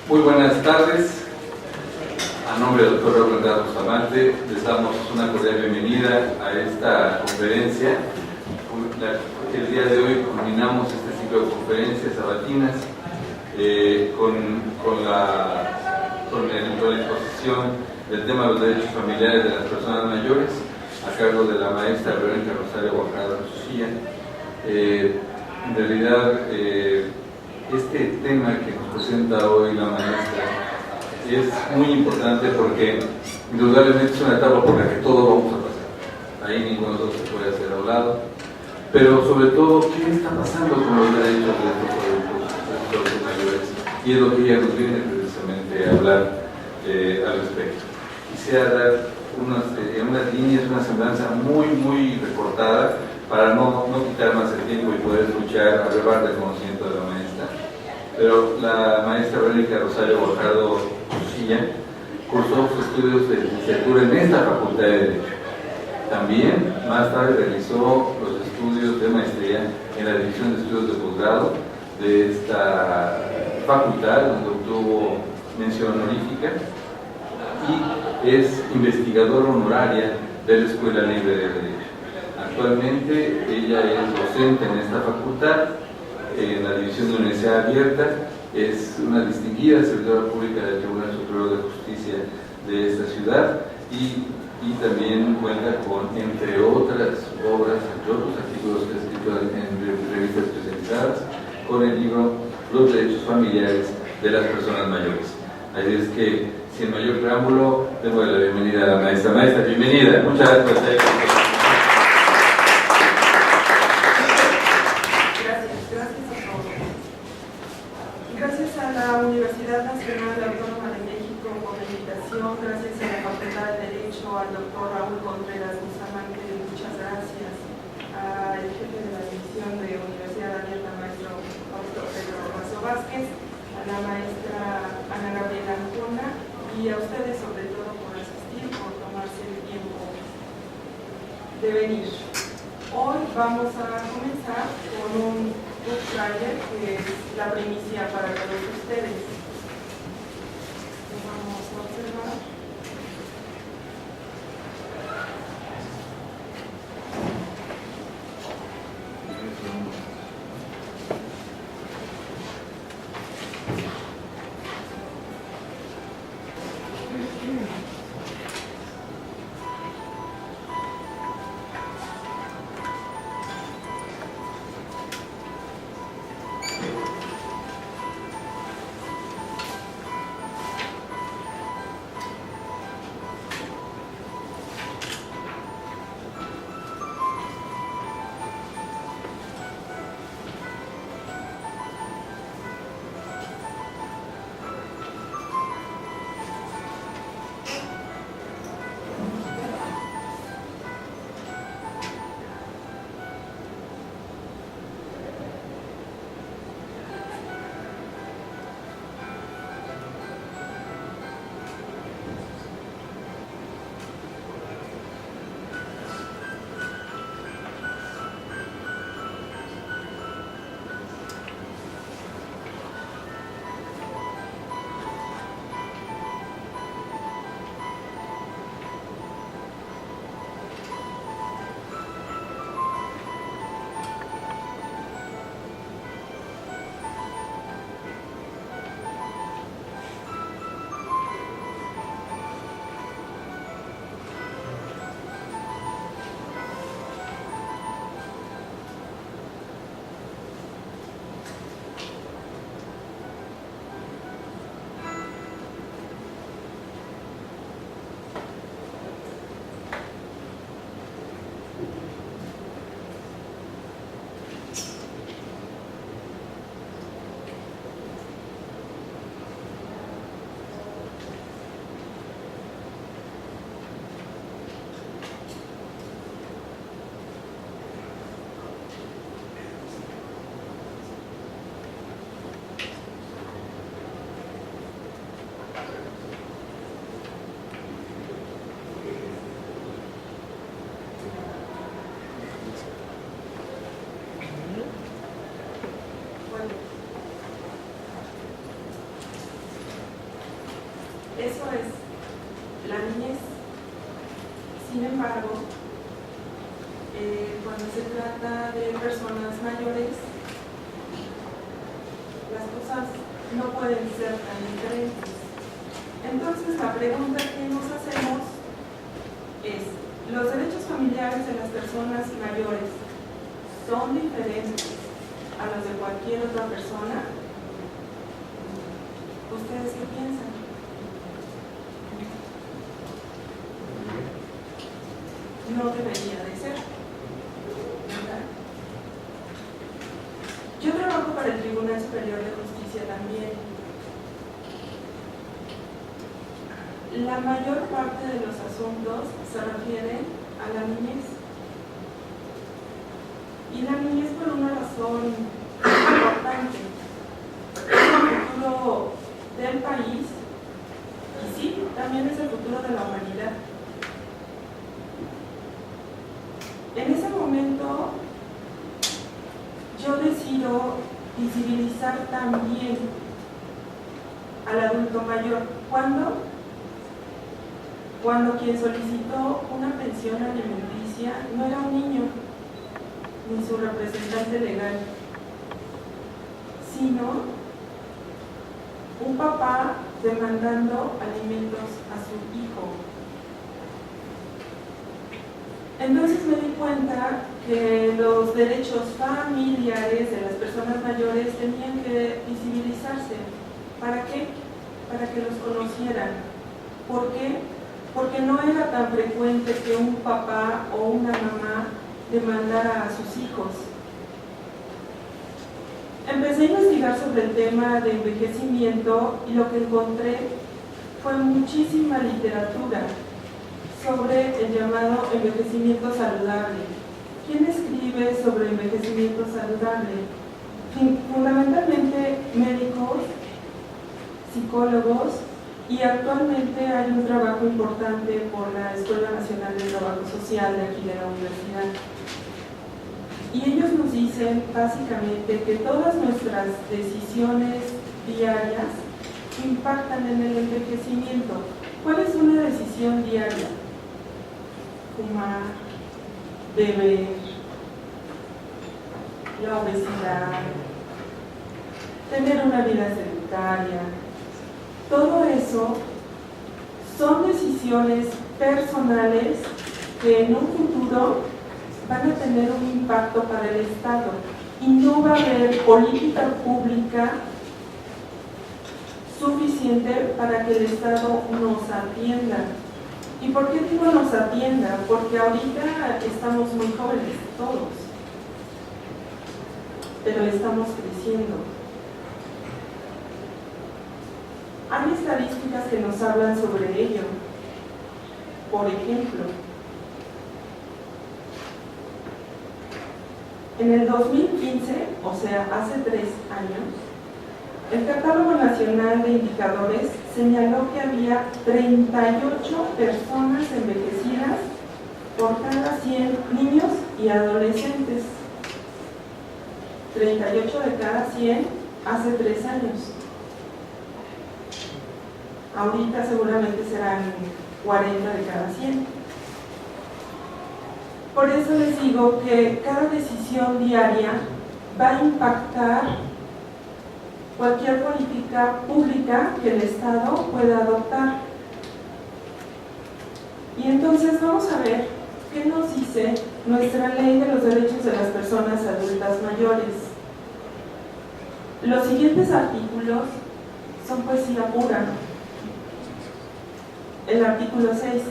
Muy buenas tardes. A nombre del doctor Raúl Andrade Bustamante, les damos una cordial bienvenida a esta conferencia. El día de hoy culminamos este ciclo de conferencias sabatinas con la exposición del tema de los derechos familiares de las personas mayores a cargo de la maestra Verónica Rosario Guajardo Sucilla. En realidad, este tema que nos presenta hoy la maestra es muy importante porque indudablemente es una etapa por la que todos vamos a pasar. Ahí ninguno de nosotros se puede hacer a un lado. Pero sobre todo, ¿qué está pasando con los derechos de estos adultos mayores? Y es lo que ella nos viene precisamente a hablar al respecto. Quisiera dar unas líneas, una semblanza muy recortada para no quitar más el tiempo y poder escuchar a brevar del conocimiento de la maestra. Pero la maestra Verónica Rosario Guajardo Sucilla cursó sus estudios de licenciatura en esta Facultad de Derecho. También más tarde realizó los estudios de maestría en la División de Estudios de Posgrado de esta facultad, donde obtuvo mención honorífica, y es investigadora honoraria de la Escuela Libre de Derecho. Actualmente ella es docente en esta facultad, en la División de Universidad Abierta, es una distinguida servidora pública del Tribunal Superior de Justicia de esta ciudad y también cuenta con, entre otras obras, entre otros artículos que ha escrito en revistas especializadas, con el libro Los Derechos Familiares de las Personas Mayores. Así es que, sin mayor preámbulo, tengo la bienvenida a la maestra. Maestra, bienvenida. Muchas gracias por estar aquí. Gracias a la Universidad Nacional Autónoma de México por la invitación, gracias a la Facultad de Derecho, al doctor Raúl Contreras Bustamante, muchas gracias al jefe de la División de Universidad Abierta, maestro Pedro Razo Vázquez, a la maestra Ana Gabriela Ancona y a ustedes sobre todo por asistir, por tomarse el tiempo de venir. Hoy vamos a comenzar con un book trailer que es la primicia para todos ustedes. Vamos a observar. Eso es la niñez. Sin embargo, cuando se trata de personas mayores, las cosas no pueden ser tan diferentes. Entonces, la pregunta que nos hacemos es: ¿los derechos familiares de las personas mayores son diferentes a los de cualquier otra persona? ¿Ustedes qué piensan? No debería de ser, ¿verdad? Yo trabajo para el Tribunal Superior de Justicia también. La mayor parte de los asuntos se refieren a la niñez. Y la niñez por una razón importante. Es el futuro del país y sí, también es el futuro de la humanidad. En ese momento yo decido visibilizar también al adulto mayor. ¿Cuándo? Cuando quien solicitó una pensión alimenticia no era un niño ni su representante legal, sino un papá demandando alimentos a su hijo. Entonces me di cuenta que los derechos familiares de las personas mayores tenían que visibilizarse. ¿Para qué? Para que los conocieran. ¿Por qué? Porque no era tan frecuente que un papá o una mamá demandara a sus hijos. Empecé a investigar sobre el tema de envejecimiento y lo que encontré fue muchísima literatura sobre el llamado envejecimiento saludable. ¿Quién escribe sobre envejecimiento saludable? Fundamentalmente médicos, psicólogos, y actualmente hay un trabajo importante por la Escuela Nacional de Trabajo Social de aquí de la universidad. Y ellos nos dicen básicamente que todas nuestras decisiones diarias impactan en el envejecimiento. ¿Cuál es una decisión diaria? Fumar, beber, la obesidad, tener una vida sedentaria. Todo eso son decisiones personales que en un futuro van a tener un impacto para el Estado y no va a haber política pública suficiente para que el Estado nos atienda. ¿Y por qué digo nos atienda? Porque ahorita estamos muy jóvenes, todos, pero estamos creciendo. Hay estadísticas que nos hablan sobre ello. Por ejemplo, en el 2015, o sea, hace 3 años, el Catálogo Nacional de Indicadores señaló que había 38 personas envejecidas por cada 100 niños y adolescentes. 38 de cada 100 hace 3 años. Ahorita seguramente serán 40 de cada 100. Por eso les digo que cada decisión diaria va a impactar cualquier política pública que el Estado pueda adoptar. Y entonces vamos a ver qué nos dice nuestra Ley de los Derechos de las Personas Adultas Mayores. Los siguientes artículos son poesía pura. El artículo 6.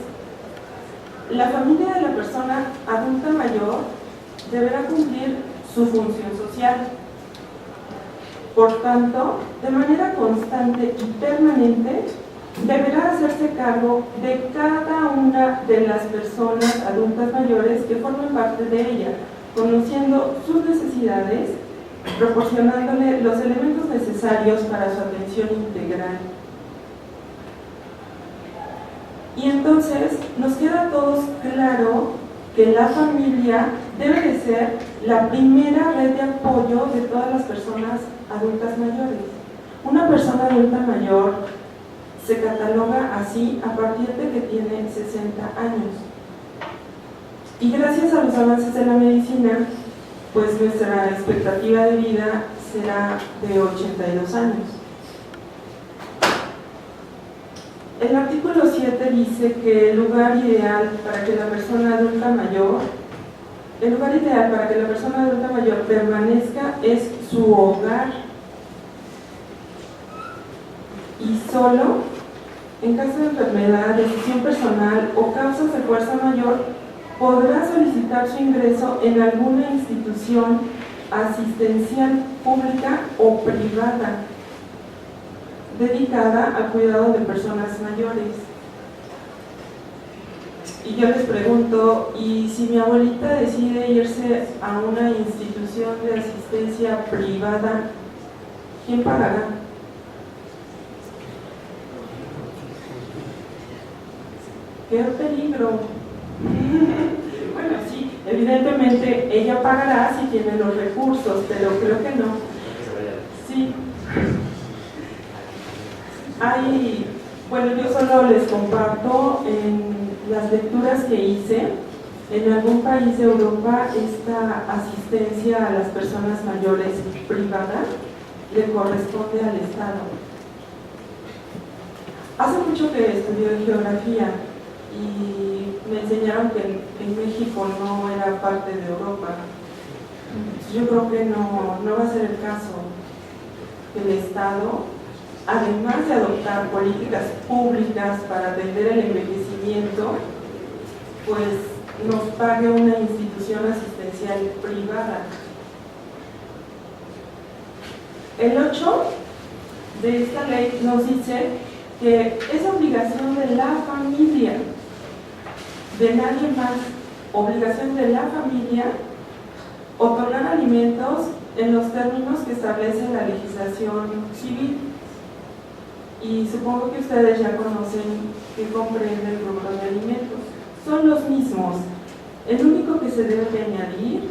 La familia de la persona adulta mayor deberá cumplir su función social. Por tanto, de manera constante y permanente, deberá hacerse cargo de cada una de las personas adultas mayores que formen parte de ella, conociendo sus necesidades, proporcionándole los elementos necesarios para su atención integral. Y entonces nos queda a todos claro que la familia debe de ser la primera red de apoyo de todas las personas adultas mayores. Una persona adulta mayor se cataloga así a partir de que tiene 60 años. Y gracias a los avances de la medicina, pues nuestra expectativa de vida será de 82 años. El artículo 7 dice que el lugar ideal para que la persona adulta mayor permanezca es su hogar, y solo en caso de enfermedad, decisión personal o causas de fuerza mayor podrá solicitar su ingreso en alguna institución asistencial pública o privada dedicada al cuidado de personas mayores. Y yo les pregunto, ¿y si mi abuelita decide irse a una institución de asistencia privada, quién pagará? ¡Qué peligro! Bueno, sí, evidentemente ella pagará si tiene los recursos, pero creo que no. Sí. Bueno, yo solo les comparto en las lecturas que hice. En algún país de Europa esta asistencia a las personas mayores privada le corresponde al Estado. Hace mucho que estudié geografía y me enseñaron que en México no era parte de Europa. Yo creo que no va a ser el caso que el Estado, además de adoptar políticas públicas para atender el envejecimiento, pues nos pague una institución asistencial privada. El 8 de esta ley nos dice que es obligación de la familia, de nadie más, obligación de la familia, otorgar alimentos en los términos que establece la legislación civil. Y supongo que ustedes ya conocen que comprende el rubro de alimentos. Son los mismos. El único que se debe de añadir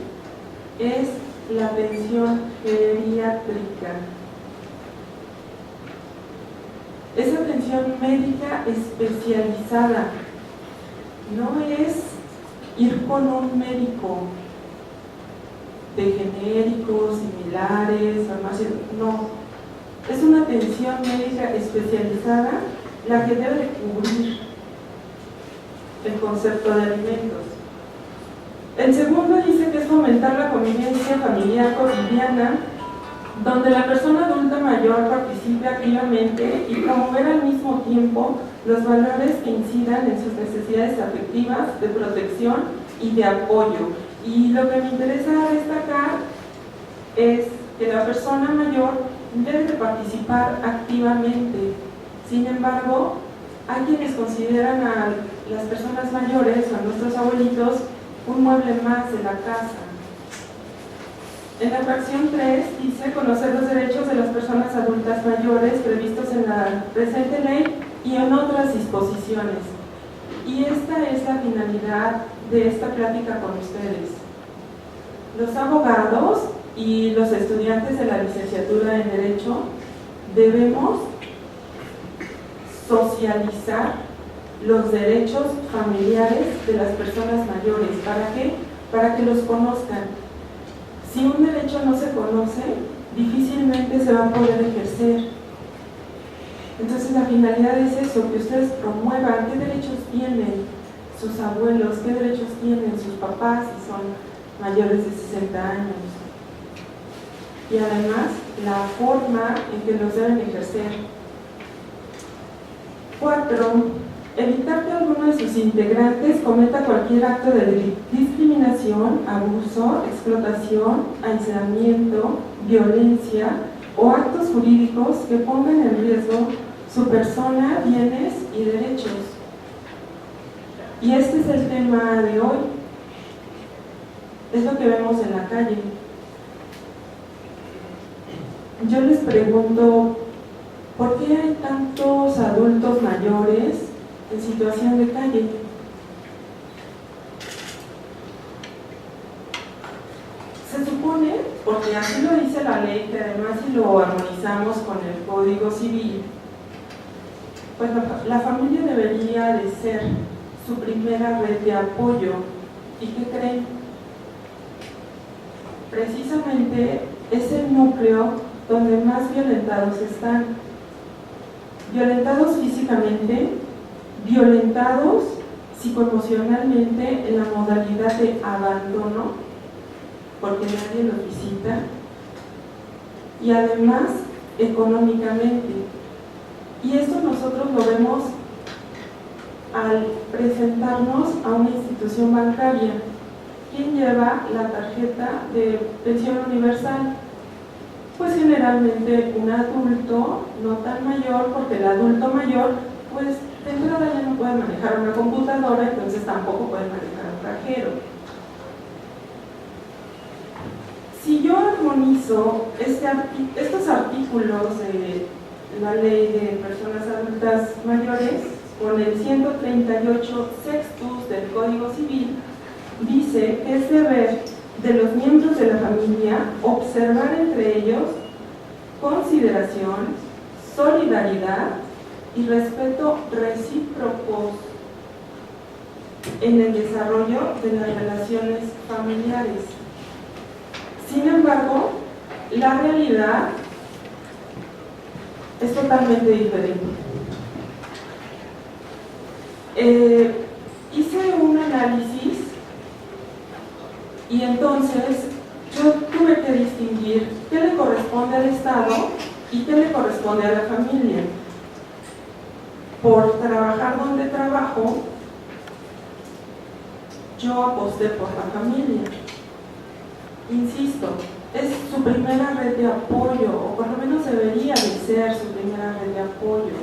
es la atención geriátrica. Es atención médica especializada. No es ir con un médico de genéricos, similares, farmacias, no. Es una atención médica especializada la que debe de cubrir el concepto de alimentos. El segundo dice que es fomentar la convivencia familiar cotidiana, donde la persona adulta mayor participe activamente y promover al mismo tiempo los valores que incidan en sus necesidades afectivas, de protección y de apoyo. Y lo que me interesa destacar es que la persona mayor debe de participar activamente. Sin embargo, hay quienes consideran a las personas mayores, a nuestros abuelitos, un mueble más de la casa. En la fracción 3 dice conocer los derechos de las personas adultas mayores previstos en la presente ley y en otras disposiciones. Y esta es la finalidad de esta plática con ustedes. Los abogados y los estudiantes de la licenciatura en Derecho debemos socializar los derechos familiares de las personas mayores. ¿Para qué? Para que los conozcan. Si un derecho no se conoce, difícilmente se va a poder ejercer. Entonces la finalidad es eso, que ustedes promuevan qué derechos tienen sus abuelos, qué derechos tienen sus papás si son mayores de 60 años. Y además, la forma en que los deben ejercer. 4. Evitar que alguno de sus integrantes cometa cualquier acto de discriminación, abuso, explotación, aislamiento, violencia o actos jurídicos que pongan en riesgo su persona, bienes y derechos. Y este es el tema de hoy. Es lo que vemos en la calle. Yo les pregunto, ¿por qué hay tantos adultos mayores en situación de calle? Se supone, porque así lo dice la ley, que además si lo armonizamos con el Código Civil, pues la familia debería de ser su primera red de apoyo. ¿Y qué creen? Precisamente es el núcleo donde más violentados están. Violentados físicamente, violentados psicoemocionalmente en la modalidad de abandono, porque nadie los visita, y además económicamente. Y esto nosotros lo vemos al presentarnos a una institución bancaria. ¿Quién lleva la tarjeta de pensión universal? Pues generalmente un adulto, no tan mayor, porque el adulto mayor, pues de entrada ya no puede manejar una computadora, entonces tampoco puede manejar un cajero. Si yo armonizo estos artículos de la ley de personas adultas mayores con el 138 sextus del Código Civil, dice que es deber de los miembros de la familia observar entre ellos consideración, solidaridad y respeto recíprocos en el desarrollo de las relaciones familiares. Sin embargo, la realidad es totalmente diferente. Hice un análisis y entonces yo tuve que distinguir qué le corresponde al Estado y qué le corresponde a la familia. Por trabajar donde trabajo, yo aposté por la familia. Insisto, es su primera red de apoyo, o por lo menos debería de ser su primera red de apoyo.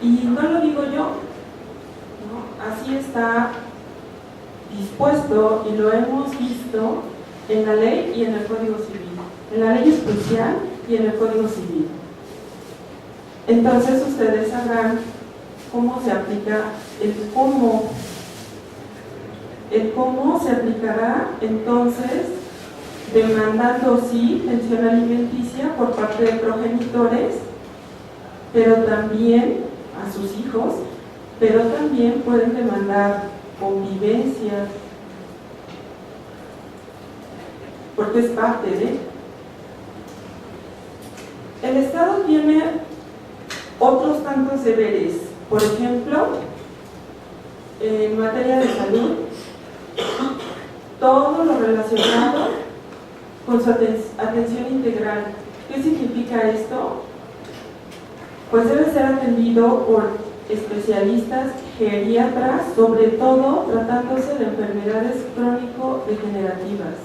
Y no lo digo yo, ¿no? Así está dispuesto y lo hemos visto en la ley y en el Código Civil, en la ley especial y en el Código Civil. Entonces ustedes sabrán cómo se aplica el cómo se aplicará entonces demandando sí pensión alimenticia por parte de progenitores, pero también a sus hijos, pero también pueden demandar convivencia, porque es parte de. El Estado tiene otros tantos deberes, por ejemplo, en materia de salud, todo lo relacionado con su atención integral. ¿Qué significa esto? Pues debe ser atendido por especialistas geriatras, sobre todo tratándose de enfermedades crónico-degenerativas,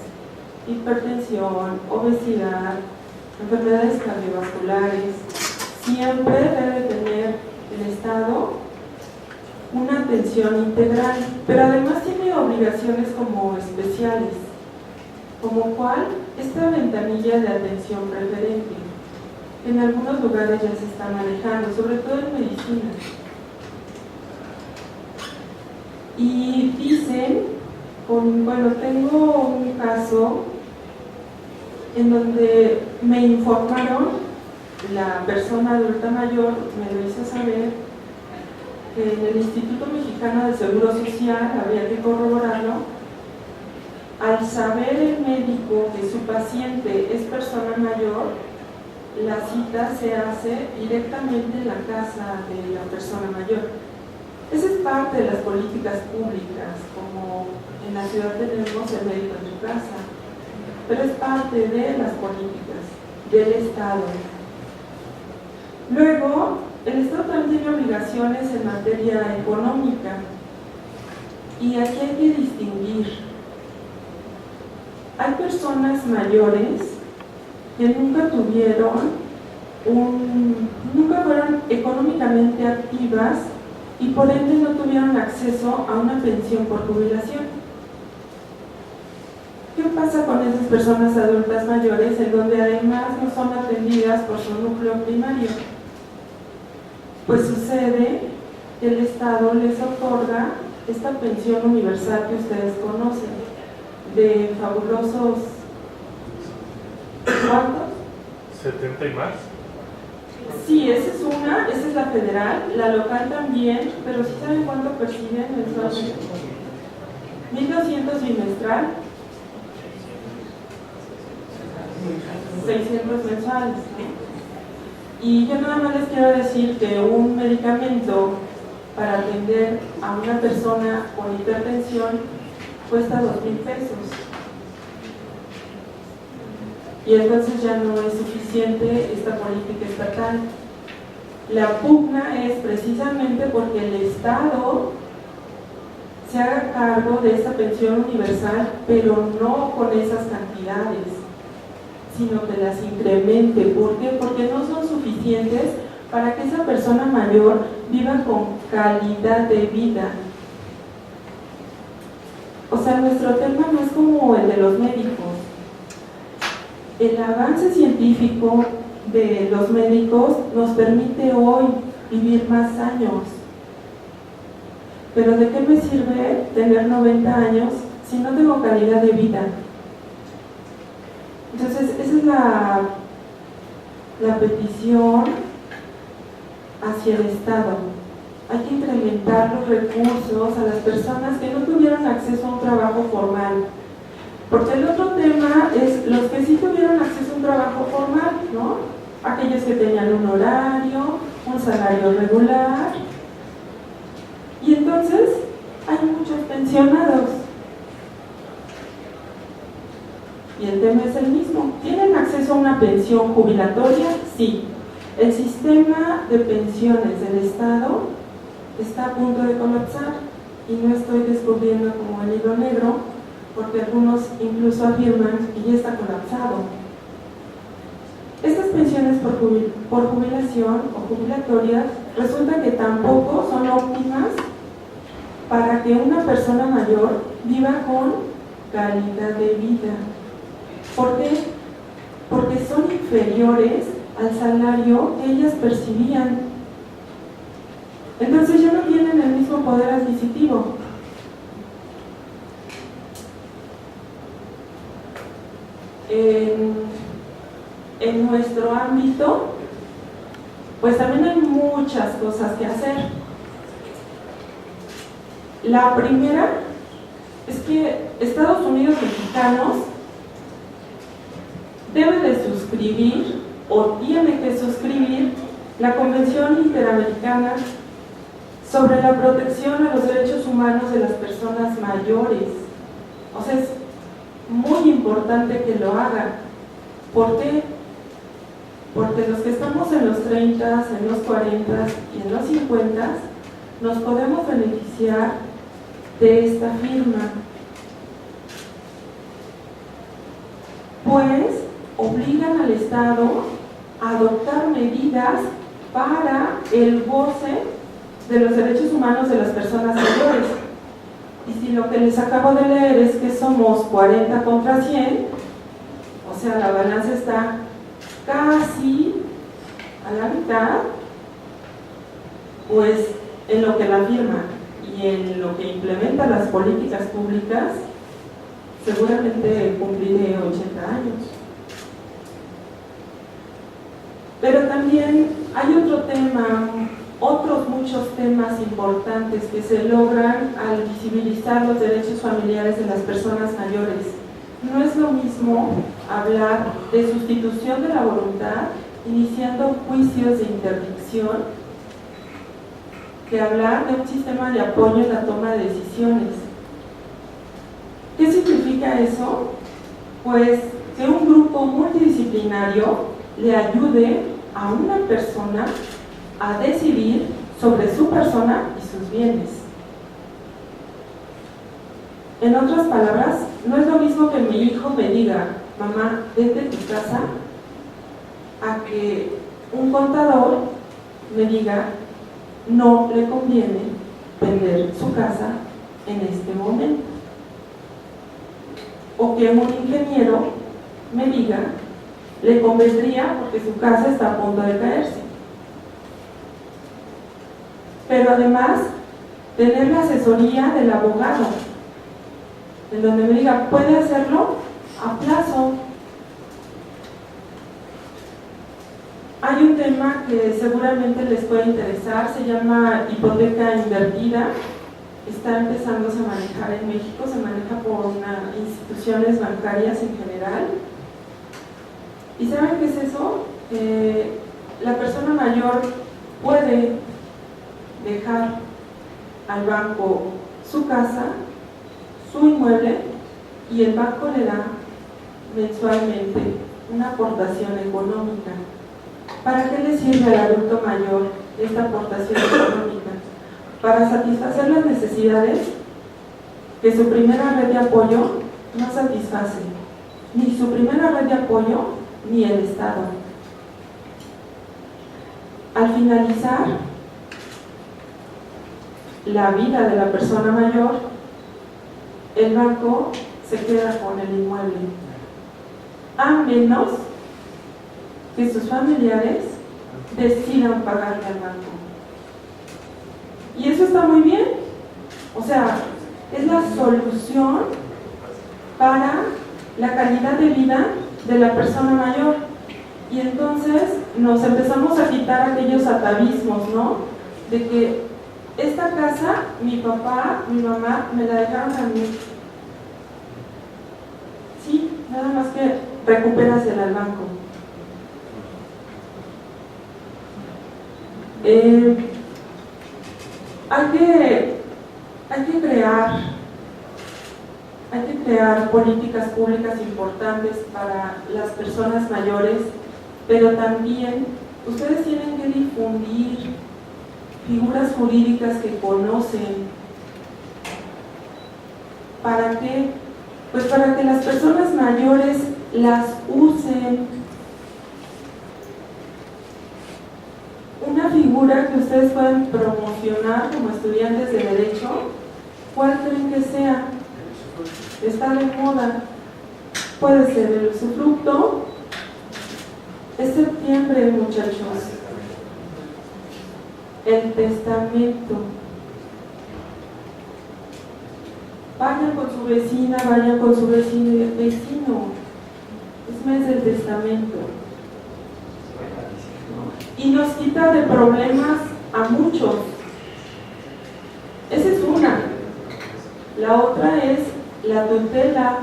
hipertensión, obesidad, enfermedades cardiovasculares. Siempre debe tener el Estado una atención integral, pero además tiene obligaciones como especiales, como cuál, esta ventanilla de atención preferente. En algunos lugares ya se está manejando, sobre todo en medicina. Y dicen, tengo un caso en donde me informaron, la persona adulta mayor me lo hizo saber, que en el Instituto Mexicano de Seguro Social, había que corroborarlo, al saber el médico que su paciente es persona mayor, la cita se hace directamente en la casa de la persona mayor. Esa es parte de las políticas públicas, como en la ciudad tenemos el médico en su casa, pero es parte de las políticas del Estado. Luego, el Estado también tiene obligaciones en materia económica, y aquí hay que distinguir. Hay personas mayores que nunca fueron económicamente activas y por ende no tuvieron acceso a una pensión por jubilación. ¿Qué pasa con esas personas adultas mayores en donde además no son atendidas por su núcleo primario? Pues sucede que el Estado les otorga esta pensión universal que ustedes conocen, de fabulosos, ¿cuántos? 70 y más. Sí, esa es la federal, la local también, pero ¿sí saben cuánto perciben mensualmente? 1.200 bimestral, 600 mensuales. Y yo nada más les quiero decir que un medicamento para atender a una persona con hipertensión cuesta 2,000 pesos. Y entonces ya no es suficiente esta política estatal. La pugna es precisamente porque el Estado se haga cargo de esta pensión universal, pero no con esas cantidades, sino que las incremente. ¿Por qué? Porque no son suficientes para que esa persona mayor viva con calidad de vida. O sea, nuestro tema no es como el de los médicos. El avance científico de los médicos nos permite hoy vivir más años. Pero ¿de qué me sirve tener 90 años si no tengo calidad de vida? Entonces, esa es la petición hacia el Estado. Hay que incrementar los recursos a las personas que no tuvieron acceso a un trabajo formal. Porque el otro tema es los que sí tuvieron acceso a un trabajo formal, ¿no? Aquellos que tenían un horario, un salario regular. Y entonces hay muchos pensionados. Y el tema es el mismo. ¿Tienen acceso a una pensión jubilatoria? Sí. El sistema de pensiones del Estado está a punto de colapsar. Y no estoy descubriendo como el hilo negro, porque algunos incluso afirman que ya está colapsado. Estas pensiones por jubilación o jubilatorias resulta que tampoco son óptimas para que una persona mayor viva con calidad de vida. ¿Por qué? Porque son inferiores al salario que ellas percibían. Entonces ya no tienen el mismo poder adquisitivo. En nuestro ámbito, pues también hay muchas cosas que hacer. La primera es que Estados Unidos mexicanos debe de suscribir o tiene que suscribir la Convención Interamericana sobre la protección a los derechos humanos de las personas mayores. O sea, es muy importante que lo haga. ¿Por qué? Porque los que estamos en los 30, en los 40 y en los 50 nos podemos beneficiar de esta firma, pues obligan al Estado a adoptar medidas para el goce de los derechos humanos de las personas mayores. Y si lo que les acabo de leer es que somos 40 contra 100, o sea, la balanza está casi a la mitad, pues en lo que la firma y en lo que implementa las políticas públicas, seguramente cumpliré 80 años. Pero también hay otro tema, otros muchos temas importantes que se logran al visibilizar los derechos familiares de las personas mayores. No es lo mismo hablar de sustitución de la voluntad iniciando juicios de interdicción que hablar de un sistema de apoyo en la toma de decisiones. ¿Qué significa eso? Pues que un grupo multidisciplinario le ayude a una persona a decidir sobre su persona y sus bienes. En otras palabras, no es lo mismo que mi hijo me diga, mamá, vete de tu casa, a que un contador me diga, no le conviene vender su casa en este momento. O que un ingeniero me diga, le convendría porque su casa está a punto de caerse. Pero además, tener la asesoría del abogado, en donde me diga, puede hacerlo a plazo. hay un tema que seguramente les puede interesar, se llama hipoteca invertida. Está empezándose a manejar en México, se maneja por instituciones bancarias en general. ¿Y saben qué es eso? La persona mayor puede dejar al banco su casa, su inmueble, y el banco le da mensualmente una aportación económica. ¿Para qué le sirve al adulto mayor esta aportación económica? Para satisfacer las necesidades que su primera red de apoyo no satisface, ni su primera red de apoyo ni el Estado. Al finalizar la vida de la persona mayor, el banco se queda con el inmueble, a menos que sus familiares decidan pagarle al banco. Y eso está muy bien, o sea, es la solución para la calidad de vida de la persona mayor. Y entonces nos empezamos a quitar aquellos atavismos, ¿no? De que esta casa, mi papá, mi mamá, me la dejaron a mí. Sí, nada más que recupérasela al banco. Hay que crear políticas públicas importantes para las personas mayores, pero también ustedes tienen que difundir figuras jurídicas que conocen. ¿Para qué? Pues para que las personas mayores las usen. Una figura que ustedes pueden promocionar como estudiantes de Derecho, ¿cuál creen que sea? Está de moda. Puede ser el usufructo. Es septiembre, muchachos. El testamento. Vayan con su vecina, vayan con su vecino. Es mes del testamento. Y nos quita de problemas a muchos. Esa es una. La otra es la tutela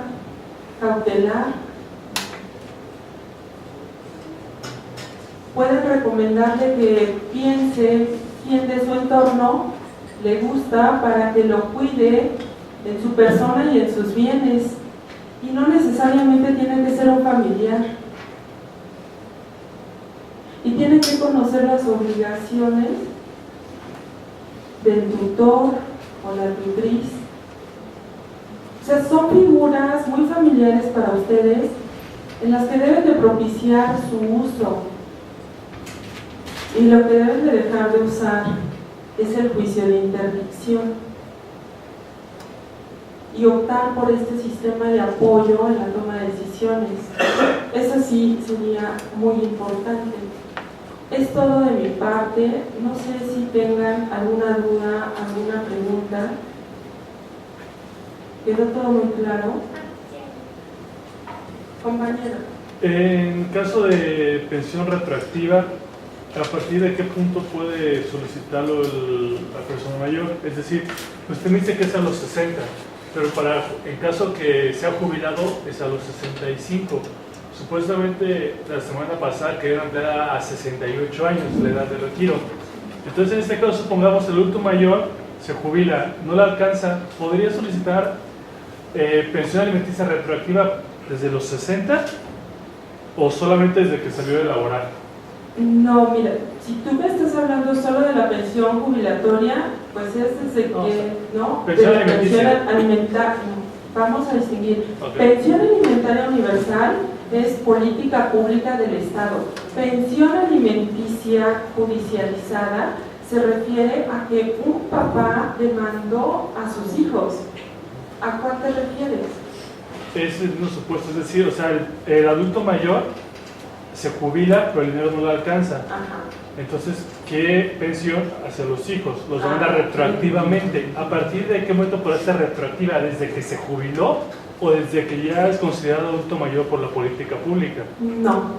cautelar. Pueden recomendarle que piense quién de su entorno le gusta para que lo cuide en su persona y en sus bienes. Y no necesariamente tiene que ser un familiar. Y tiene que conocer las obligaciones del tutor o la tutriz. O sea, son figuras muy familiares para ustedes en las que deben de propiciar su uso. Y lo que deben de dejar de usar es el juicio de interdicción y optar por este sistema de apoyo en la toma de decisiones. Eso sí sería muy importante. Es todo de mi parte. No sé si tengan alguna duda, alguna pregunta. ¿Quedó todo muy claro? Compañero. En caso de pensión retroactiva, ¿a partir de qué punto puede solicitarlo la persona mayor? Es decir, usted me dice que es a los 60, pero en caso que sea jubilado es a los 65. Supuestamente la semana pasada querían ampliar a 68 años la edad de retiro. Entonces, en este caso, supongamos el adulto mayor se jubila, no le alcanza, ¿podría solicitar pensión alimenticia retroactiva desde los 60 o solamente desde que salió de laborar? No, mira, si tú me estás hablando solo de la pensión jubilatoria, pues es desde que, ¿no? Pensión de la pensión alimenticia. alimentaria. Vamos a distinguir. Okay. Pensión alimentaria universal es política pública del Estado. Pensión alimenticia judicializada se refiere a que un papá demandó a sus hijos. ¿A cuál te refieres? Es un supuesto, es decir, o sea, el adulto mayor se jubila, pero el dinero no le alcanza. Ajá. Entonces, ¿qué pensión hacia los hijos? Los demanda retroactivamente. ¿A partir de qué momento puede ser retroactiva? ¿Desde que se jubiló o desde que ya es considerado adulto mayor por la política pública? No.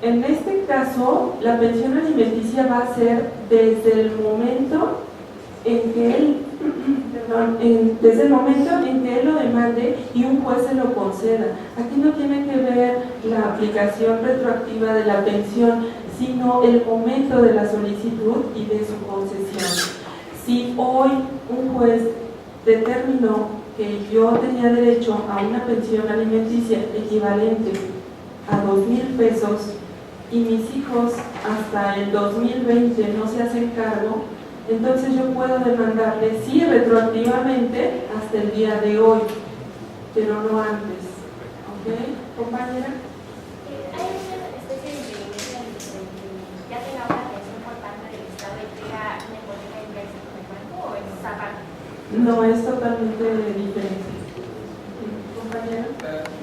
En este caso, la pensión alimenticia va a ser desde el momento en que él, desde el momento en que él lo demande y un juez se lo conceda. Aquí no tiene que ver la aplicación retroactiva de la pensión, sino el momento de la solicitud y de su concesión. Si hoy un juez determinó que yo tenía derecho a una pensión alimenticia equivalente a 2,000 pesos y mis hijos hasta el 2020 no se hacen cargo, entonces yo puedo demandarle, sí, retroactivamente hasta el día de hoy, pero no antes. ¿Ok, compañera? ¿Hay una especie de impedimento en ya tenga una atención por parte del Estado y tenga una hipoteca inversa con el banco o es aparte? No, es totalmente diferente. Compañera.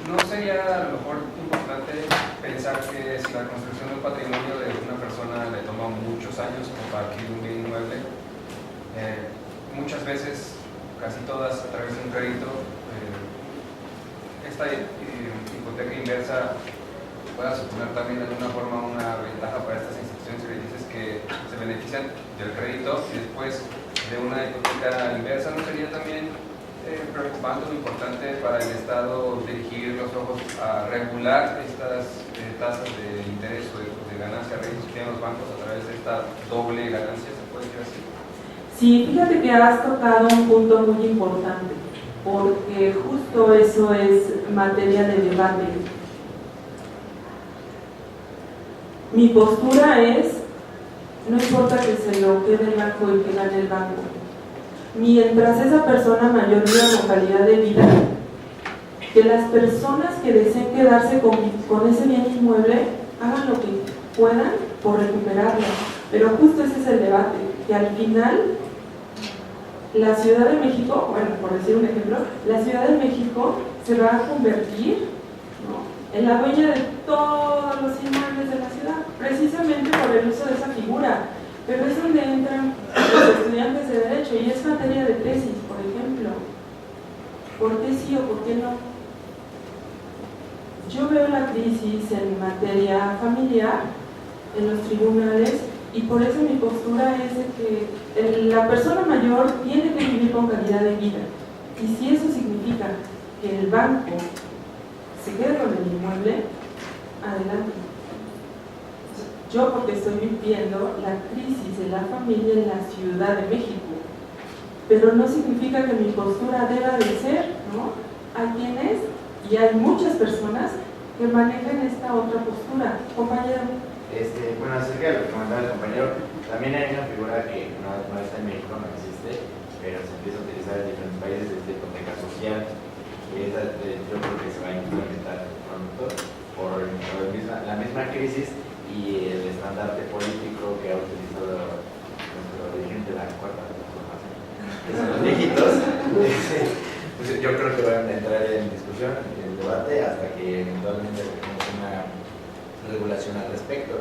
¿No sería a lo mejor importante pensar que si la construcción del patrimonio de una persona le toma muchos años para adquirir un bien inmueble, muchas veces, casi todas a través de un crédito, esta hipoteca inversa pueda suponer también de alguna forma una ventaja para estas instituciones crediticias que se benefician del crédito y después de una hipoteca inversa? ¿No sería también preocupante o importante para el Estado dirigir los ojos a regular estas tasas de interés o de ganancia rédito que tienen los bancos a través de esta doble ganancia, se puede decir así? Sí, fíjate que has tocado un punto muy importante, porque justo eso es materia de debate. Mi postura es, no importa que se lo quede el banco y que gane el banco, mientras esa persona mayor viva con calidad de vida, que las personas que deseen quedarse con ese bien inmueble hagan lo que puedan por recuperarlo. Pero justo ese es el debate, que al final la Ciudad de México, bueno, por decir un ejemplo, la Ciudad de México se va a convertir, ¿no?, en la dueña de todos los inmuebles de la ciudad, precisamente por el uso de esa figura. Pero es donde entran los estudiantes de Derecho y es materia de tesis, por ejemplo. ¿Por qué sí o por qué no? Yo veo la crisis en materia familiar, en los tribunales, y por eso mi postura es de que la persona mayor tiene que vivir con calidad de vida. Y si eso significa que el banco se quede con el inmueble, adelante. Yo, porque estoy viviendo la crisis de la familia en la Ciudad de México, pero no significa que mi postura deba de ser, ¿no? Hay quienes, y hay muchas personas que manejan esta otra postura. Compañero. Bueno, acerca de lo que comentaba el compañero, también hay una figura que no está en México, no existe, pero se empieza a utilizar en diferentes países, desde hipoteca social, y yo creo que se va a implementar pronto por la misma crisis y el estandarte político que ha utilizado nuestro dirigente de la cuarta transformación, que son los viejitos. Pues yo creo que van a entrar en discusión, en debate, hasta que eventualmente tengamos una regulación al respecto.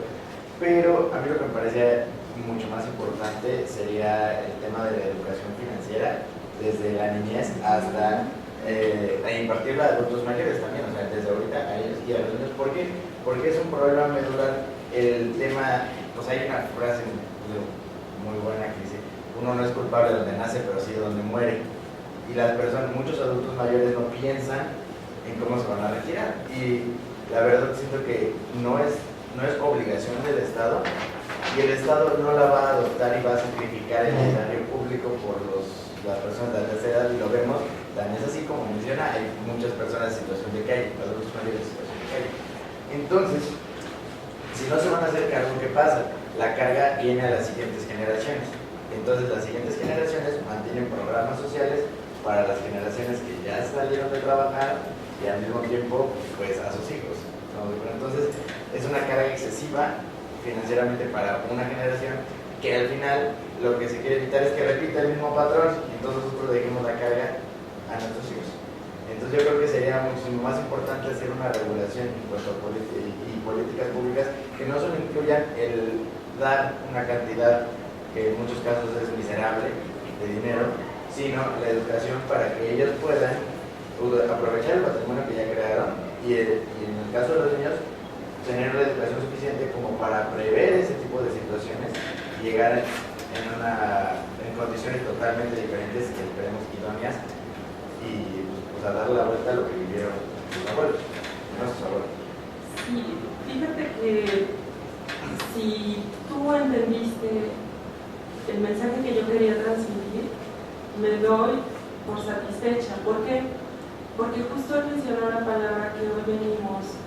Pero a mí lo que me parece mucho más importante sería el tema de la educación financiera desde la niñez hasta impartirla a adultos mayores también, o sea, desde ahorita a ellos y a los niños. ¿Por qué? Porque es un problema medular el tema. Pues hay una frase muy buena que dice: uno no es culpable de donde nace, pero sí de donde muere. Y las personas, muchos adultos mayores no piensan en cómo se van a retirar, y la verdad siento que no es obligación del Estado, y el Estado no la va a adoptar y va a sacrificar el erario público por las personas de la tercera edad, y lo vemos. Tan es así como menciona, hay muchas personas en situación de calle, adultos mayores en situación de calle. Entonces, si no se van a hacer cargo, ¿qué pasa? La carga viene a las siguientes generaciones. Entonces las siguientes generaciones mantienen programas sociales para las generaciones que ya salieron de trabajar y al mismo tiempo pues a sus hijos, ¿no? Entonces es una carga excesiva financieramente para una generación que al final lo que se quiere evitar es que repita el mismo patrón, y entonces nosotros dejemos la carga a nuestros hijos. Entonces yo creo que sería muchísimo más importante hacer una regulación en cuanto a políticas públicas que no solo incluyan el dar una cantidad que en muchos casos es miserable de dinero, sino la educación para que ellos puedan aprovechar el patrimonio que ya crearon y en el caso de los niños tener una educación suficiente como para para prever ese tipo de situaciones y llegar en condiciones totalmente diferentes que esperemos idóneas y pues a darle la vuelta a lo que vivieron sus abuelos, nuestros abuelos. Sí, fíjate que si tú entendiste el mensaje que yo quería transmitir, me doy por satisfecha. ¿Por qué? Porque justo él mencionó la palabra que hoy venimos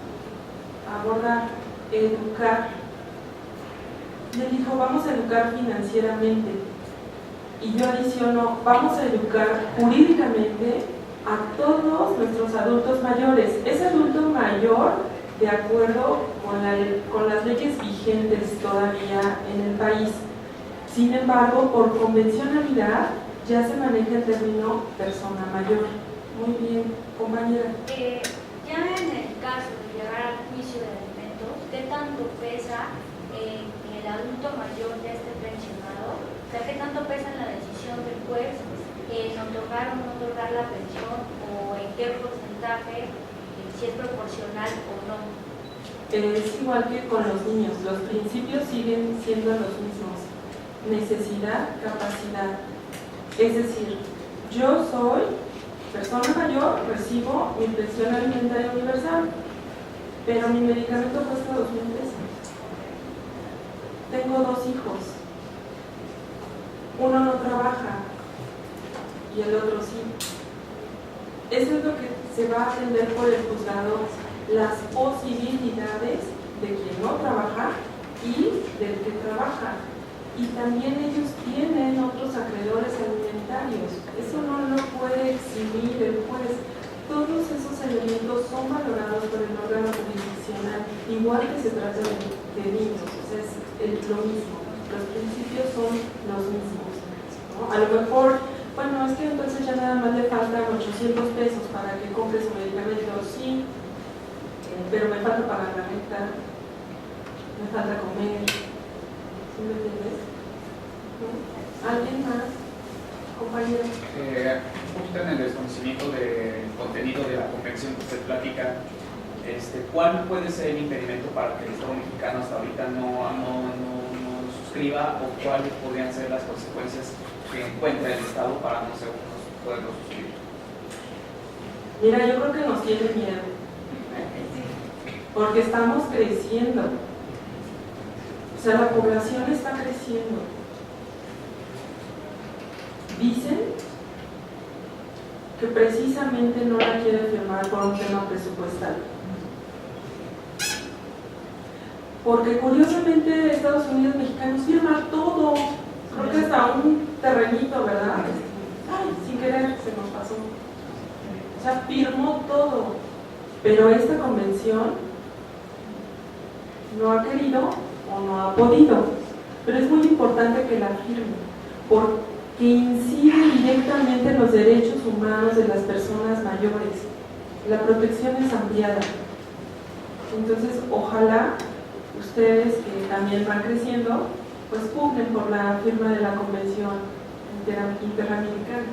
a abordar, educar. Y él dijo, vamos a educar financieramente. Y yo adiciono, vamos a educar jurídicamente a todos nuestros adultos mayores. Ese adulto mayor, de acuerdo con las leyes vigentes todavía en el país. Sin embargo, por convencionalidad, ya se maneja el término persona mayor. Muy bien, compañera. Ya en el caso de llegar al juicio de alimentos, ¿qué tanto pesa que el adulto mayor ya esté pensionado? O sea, ¿qué tanto pesa en la decisión del juez en otorgar o no otorgar la pensión, o en qué porcentaje, si es proporcional o no? Es igual que con los niños, los principios siguen siendo los mismos: necesidad, capacidad. Es decir, yo soy persona mayor, recibo mi pensión alimentaria universal, pero mi medicamento cuesta 2,000 pesos. Tengo 2 hijos, uno no trabaja y el otro sí. Eso es lo que se va a atender por el juzgado, las posibilidades de quien no trabaja y del que trabaja. Y también ellos tienen otros acreedores alimentarios. Eso no lo puede eximir el juez. Todos esos elementos son valorados por el órgano jurisdiccional, igual que se trata de niños. O sea, es lo mismo. Los principios son los mismos, ¿no? A lo mejor, bueno, es que entonces ya nada más le faltan 800 pesos para que compre su medicamento. Sí, pero me falta pagar la renta, me falta comer. ¿Sí me entiendes? ¿Alguien más? Compañero. Justo en el desconocimiento del contenido de la convención que usted platica, ¿cuál puede ser el impedimento para que el Estado mexicano hasta ahorita no suscriba, o cuáles podrían ser las consecuencias que encuentra el Estado para no poderlo suscribir? Mira, yo creo que nos tiene miedo, porque estamos creciendo. O sea, la población está creciendo. Dicen que precisamente no la quieren firmar por un tema presupuestal. Porque curiosamente Estados Unidos mexicanos firma todo. Creo que hasta un terrenito, ¿verdad? Ay, sin querer se nos pasó. O sea, firmó todo. Pero esta convención no ha querido o no ha podido. Pero es muy importante que la firme, porque incide directamente en los derechos humanos de las personas mayores. La protección es ampliada. Entonces, ojalá ustedes, que también van creciendo, pues pugnen por la firma de la Convención Interamericana.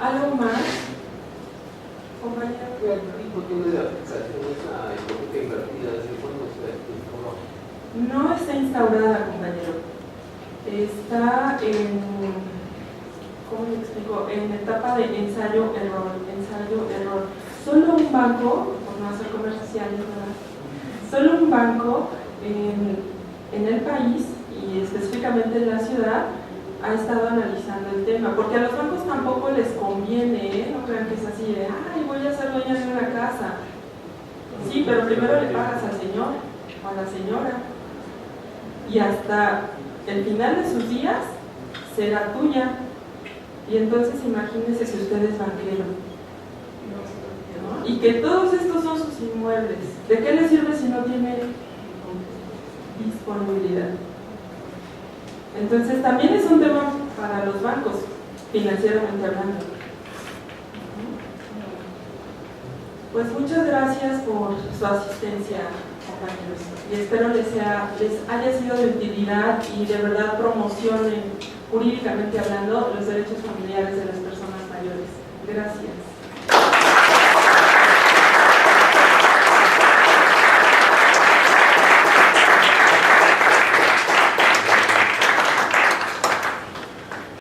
¿Algo más, compañera? ¿Qué tipo tiene de aplicación esa hipoteca invertida? No está instaurada, compañero. Está en, ¿cómo le explico? En etapa de ensayo-error. Solo un banco, por no hacer comerciales, ¿verdad? Solo un banco en el país, y específicamente en la ciudad, ha estado analizando el tema, porque a los bancos tampoco les conviene, no crean que es así de, ay, voy a ser dueña de una casa. Sí, pero primero le pagas al señor o a la señora, y hasta el final de sus días será tuya. Y entonces imagínense si usted es banquero, ¿no? Y que todos estos son sus inmuebles. ¿De qué le sirve si no tiene disponibilidad? Entonces también es un tema para los bancos, financieramente hablando. Pues muchas gracias por su asistencia, compañeros, y espero les haya sido de utilidad y de verdad promocionen, jurídicamente hablando, los derechos familiares de las personas mayores. Gracias.